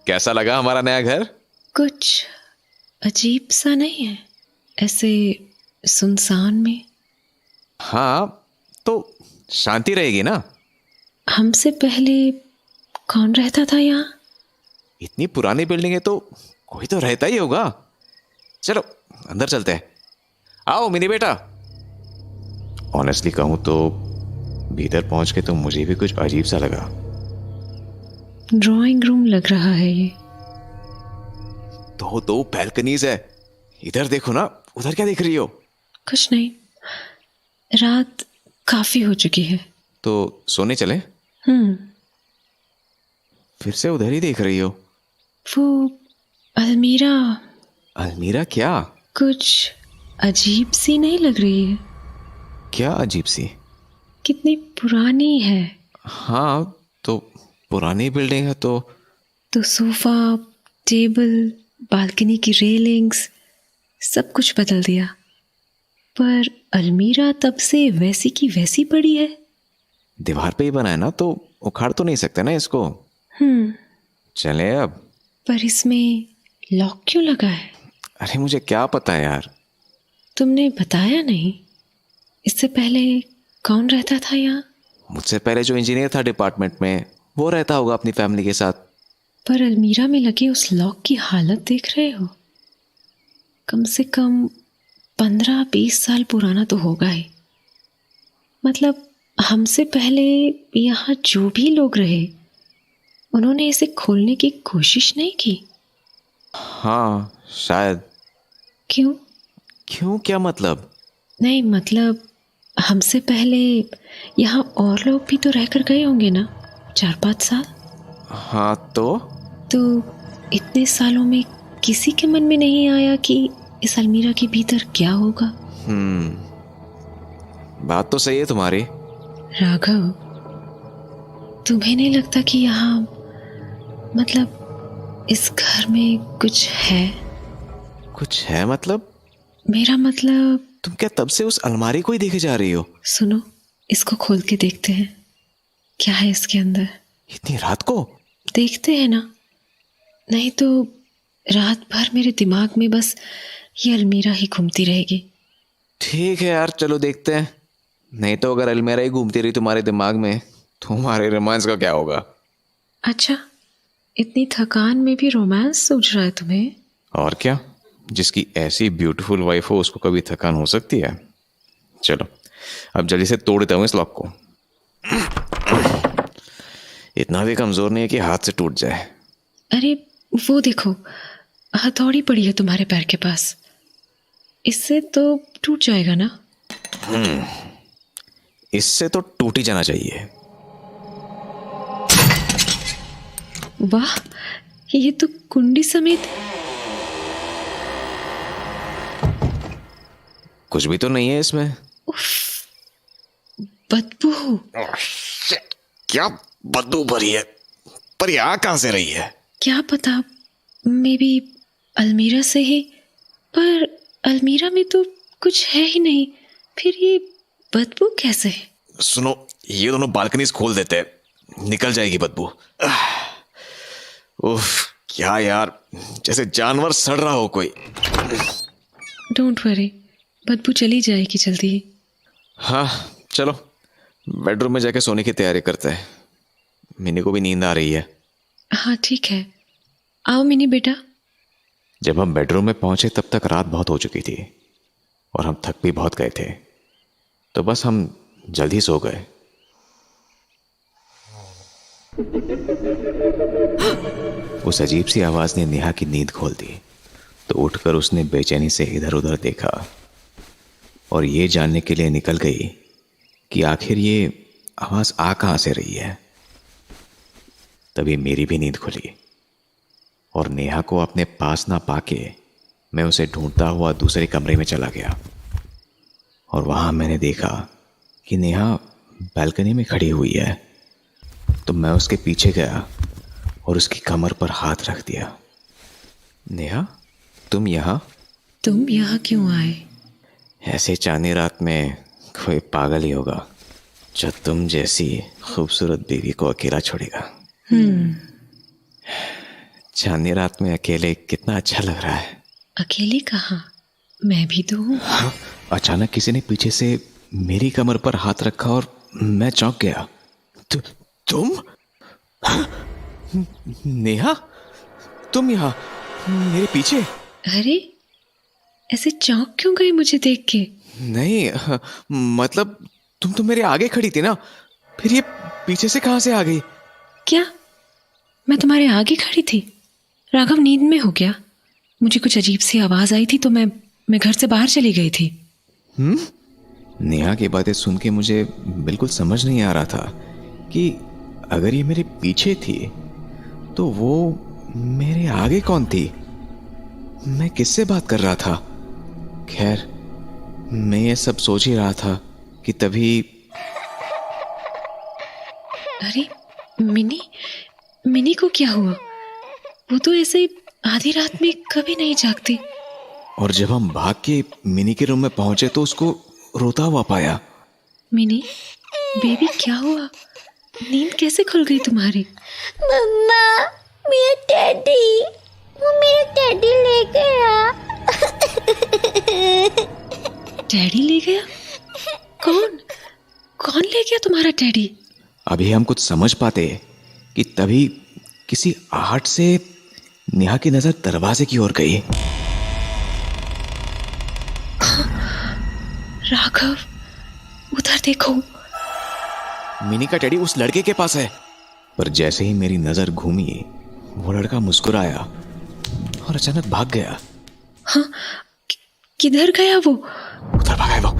कैसा लगा हमारा नया घर? कुछ अजीब सा नहीं है, ऐसे सुनसान में? हाँ, तो शांति रहेगी ना। हमसे पहले कौन रहता था यहाँ? इतनी पुरानी बिल्डिंग है तो कोई तो रहता ही होगा। चलो अंदर चलते हैं। आओ मिनी बेटा। ऑनेस्टली कहूं तो भीतर पहुंच के तो मुझे भी कुछ अजीब सा लगा। ड्राइंग रूम लग रहा है ये। दो बैल्कनीज है। इधर देखो ना, उधर क्या देख रही हो? कुछ नहीं, रात काफी हो चुकी है। तो सोने चले? फिर से उधर ही देख रही हो? वो अलमीरा अलमीरा क्या? कुछ अजीब सी नहीं लग रही है? क्या अजीब सी? कितनी पुरानी है। हाँ, तो पुरानी बिल्डिंग है तो सोफा, टेबल, बालकनी की रेलिंग्स, सब कुछ बदल दिया, पर अलमीरा तब से वैसी की वैसी पड़ी है। दीवार पे ही बना है ना, तो उखाड़ तो नहीं सकते ना इसको। चले अब। पर इसमें लॉक क्यों लगा है? अरे मुझे क्या पता है यार। तुमने बताया नहीं। इससे पहले कौन रहता था यहाँ? मुझसे पहले जो इंजीनियर था डिपार्टमेंट में, वो रहता होगा अपनी फैमिली के साथ। पर अलमीरा में लगे उस लॉक की हालत देख रहे हो? कम से कम 15-20 साल पुराना तो होगा ही। मतलब हमसे पहले यहाँ जो भी लोग रहे, उन्होंने इसे खोलने की कोशिश नहीं की। हाँ शायद। क्यों? क्यों क्या मतलब? नहीं मतलब हमसे पहले यहाँ और लोग भी तो रहकर गए होंगे ना, 4-5 साल। हाँ तो इतने सालों में किसी के मन में नहीं आया कि इस अलमीरा के भीतर क्या होगा? बात तो सही है तुम्हारी। राघव, तुम्हें नहीं लगता कि यहाँ, मतलब इस घर में कुछ है? कुछ है मतलब? मेरा मतलब, तुम क्या तब से उस अलमारी को ही देखे जा रही हो? सुनो, इसको खोल के देखते हैं क्या है इसके अंदर। इतनी रात को? देखते हैं ना, नहीं तो रात भर मेरे दिमाग में बस ये अलमीरा ही घूमती रहेगी। ठीक है यार, चलो देखते हैं। नहीं तो अगर अलमीरा ही घूमती रही तुम्हारे दिमाग में, तुम्हारे रोमांस का क्या होगा? अच्छा, इतनी थकान में भी रोमांस सूझ रहा है तुम्हें? और क्या, जिसकी ऐसी ब्यूटीफुल वाइफ हो उसको कभी थकान हो सकती है? चलो अब जल्दी से तोड़ देता हूँ इस लॉक को। इतना भी कमजोर नहीं है कि हाथ से टूट जाए। अरे वो देखो, हथौड़ी पड़ी है तुम्हारे पैर के पास। इससे तो टूट जाएगा ना? इससे तो टूट ही जाना चाहिए। वाह, ये तो कुंडी समेत। कुछ भी तो नहीं है इसमें। बदबू। क्या बदबू भरी है? पर ये आ कहां से रही है? क्या पता, मे बी अलमीरा से ही। पर अलमीरा में तो कुछ है ही नहीं, फिर ये बदबू कैसे? सुनो, ये दोनों बालकनीज खोल देते हैं, निकल जाएगी बदबू। उफ, क्या यार, जैसे जानवर सड़ रहा हो कोई। डोंट वरी, बदबू चली जाएगी जल्दी ही। हाँ चलो, बेडरूम में जाके सोने की तैयारी करते हैं। मिनी को भी नींद आ रही है। हाँ ठीक है, आओ मिनी बेटा। जब हम बेडरूम में पहुंचे तब तक रात बहुत हो चुकी थी और हम थक भी बहुत गए थे, तो बस हम जल्दी सो गए। उस अजीब सी आवाज ने नेहा की नींद खोल दी, तो उठकर उसने बेचैनी से इधर उधर देखा और ये जानने के लिए निकल गई कि आखिर ये आवाज आ कहां से रही है। तभी मेरी भी नींद खुली और नेहा को अपने पास ना पाके मैं उसे ढूंढता हुआ दूसरे कमरे में चला गया और वहां मैंने देखा कि नेहा बालकनी में खड़ी हुई है। तो मैं उसके पीछे गया और उसकी कमर पर हाथ रख दिया। नेहा, तुम यहाँ? तुम यहाँ क्यों आए? ऐसे चांदनी रात में कोई पागल ही होगा जो तुम जैसी खूबसूरत बीवी को अकेला छोड़ेगा। चांदनी रात में अकेले कितना अच्छा लग रहा है। अकेले कहाँ, मैं भी तो हूँ। अचानक किसी ने पीछे से मेरी कमर पर हाथ रखा और मैं चौंक गया। तुम? नेहा, तुम यहाँ मेरे पीछे? अरे, ऐसे चौंक क्यों गए मुझे देख के? नहीं, मतलब तुम तो मेरे आगे खड़ी थी ना, फिर ये पीछे से कहाँ से आ गई? क्या मैं तुम्हारे आगे खड़ी थी? राघव नींद में हो गया? मुझे कुछ अजीब सी आवाज आई थी तो मैं घर से बाहर चली गई थी। नेहा की बातें सुन के मुझे बिल्कुल समझ नहीं आ रहा था कि अगर ये मेरे पीछे थी तो वो मेरे आगे कौन थी। मैं किससे बात कर रहा था? खैर, मैं ये सब सोच ही रहा था कि तभी अरे, मिनी को क्या हुआ? वो तो ऐसे ही आधी रात में कभी नहीं जागती। और जब हम भाग के मिनी के रूम में पहुंचे तो उसको रोता हुआ पाया। मिनी बेबी, क्या हुआ? नींद कैसे खुल गई तुम्हारी? मम्मा, मेरा टेडी, वो मेरा टेडी ले गया। टैडी ले गया? कौन ले गया तुम्हारा टैडी? अभी हम कुछ समझ पाते कि तभी किसी आहट से नेहा की नजर दरवाजे की ओर गई। राघव, उधर देखो। मिनी का टेडी उस लड़के के पास है। पर जैसे ही मेरी नजर घूमी, वो लड़का मुस्कुराया और अचानक भाग गया। हाँ, किधर गया वो? उधर भागा है वो,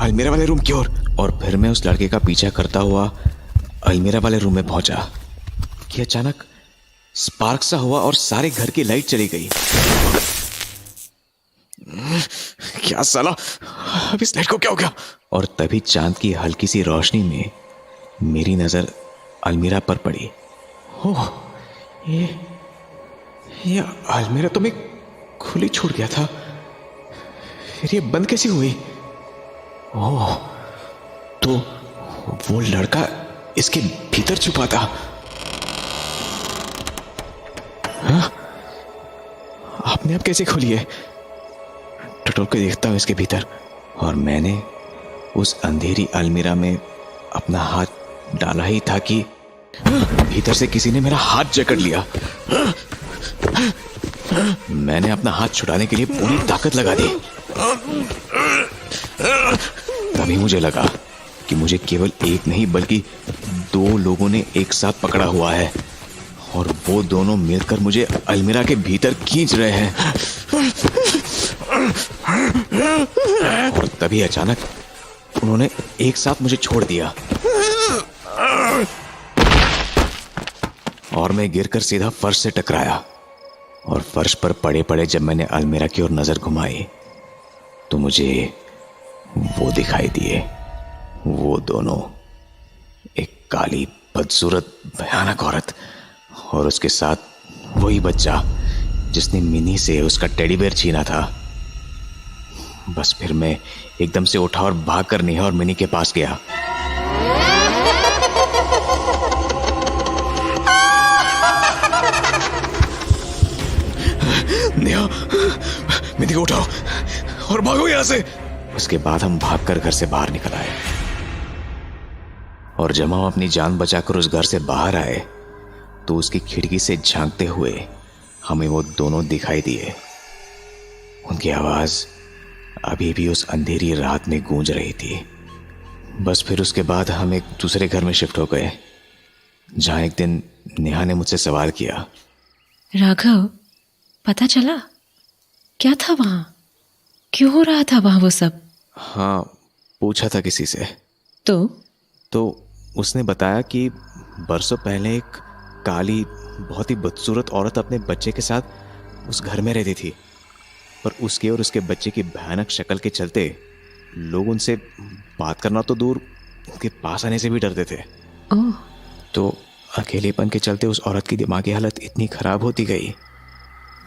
अलमीरा वाले रूम की ओर। और फिर मैं उस लड़के का पीछा करता हुआ अलमीरा वाले रूम में पहुंचा कि अचानक स्पार्क सा हुआ और सारे घर की लाइट चली गई। क्या साला, अब इस लाइट को क्या हो गया? और तभी चांद की हल्की सी रोशनी में मेरी नजर अलमीरा पर पड़ी। ओह, ये अलमीरा तो मैं खुली छूट गया था, फिर ये बंद कैसी हुई? ओह, तो वो लड़का इसके भीतर छुपा था। हाँ? आपने अब कैसे खोली है? टटोल के देखता हूं इसके भीतर, और मैंने उस अंधेरी अलमीरा में अपना हाथ डाला ही था कि भीतर से किसी ने मेरा हाथ जकड़ लिया। मैंने अपना हाथ छुड़ाने के लिए पूरी ताकत लगा दी। तभी मुझे लगा कि मुझे केवल एक नहीं बल्कि दो लोगों ने एक साथ पकड़ा हुआ है, और वो दोनों मिलकर मुझे अलमीरा के भीतर खींच रहे हैं। और तभी अचानक उन्होंने एक साथ मुझे छोड़ दिया और मैं गिरकर सीधा फर्श से टकराया। और फर्श पर पड़े पड़े जब मैंने अलमीरा की ओर नजर घुमाई तो मुझे वो दिखाई दिए, वो दोनों, एक काली बदसूरत भयानक औरत और उसके साथ वही बच्चा जिसने मिनी से उसका टेडी बेयर छीना था। बस फिर मैं एकदम से उठा और भागकर नेहा और मिनी के पास गया। नेहा, मिनी को उठाओ और भागो यहां से। उसके बाद हम भागकर घर से बाहर निकल आए, और जब हम अपनी जान बचाकर उस घर से बाहर आए तो उसकी खिड़की से झांकते हुए हमें वो दोनों दिखाई दिए। उनकी आवाज अभी भी उस अंधेरी रात में गूंज रही थी। बस फिर उसके बाद हम एक दूसरे घर में शिफ्ट हो गए, जहां एक दिन नेहा ने मुझसे सवाल किया, राघव, पता चला क्या था वहां? क्यों हो रहा था वहां वो सब? हाँ, पूछा था किसी से, तो उसने बताया कि बरसों पहले एक काली बहुत ही बदसूरत औरत अपने बच्चे के साथ उस घर में रहती थी, पर उसके और उसके बच्चे की भयानक शक्ल के चलते लोग उनसे बात करना तो दूर, उनके पास आने से भी डरते थे। ओह, तो अकेलेपन के चलते उस औरत की दिमागी हालत इतनी खराब होती गई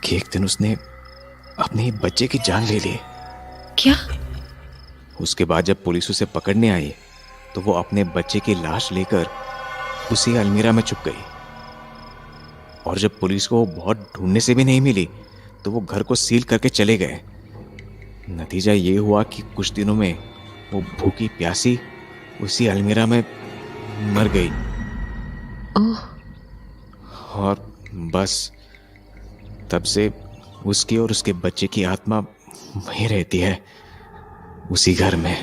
कि एक दिन उसने अपने ही बच्चे की जान ले ली। क्या? उसके बाद जब पुलिस उसे पकड़ने आई तो वो अपने बच्चे की लाश लेकर उसी अलमीरा में छुप गई। और जब पुलिस को बहुत ढूंढने से भी नहीं मिली तो वो घर को सील करके चले गए। नतीजा ये हुआ कि कुछ दिनों में वो भूखी प्यासी उसी अलमीरा में मर गई। ओह, और बस तब से उसकी और उसके बच्चे की आत्मा वहीं रहती है, उसी घर में।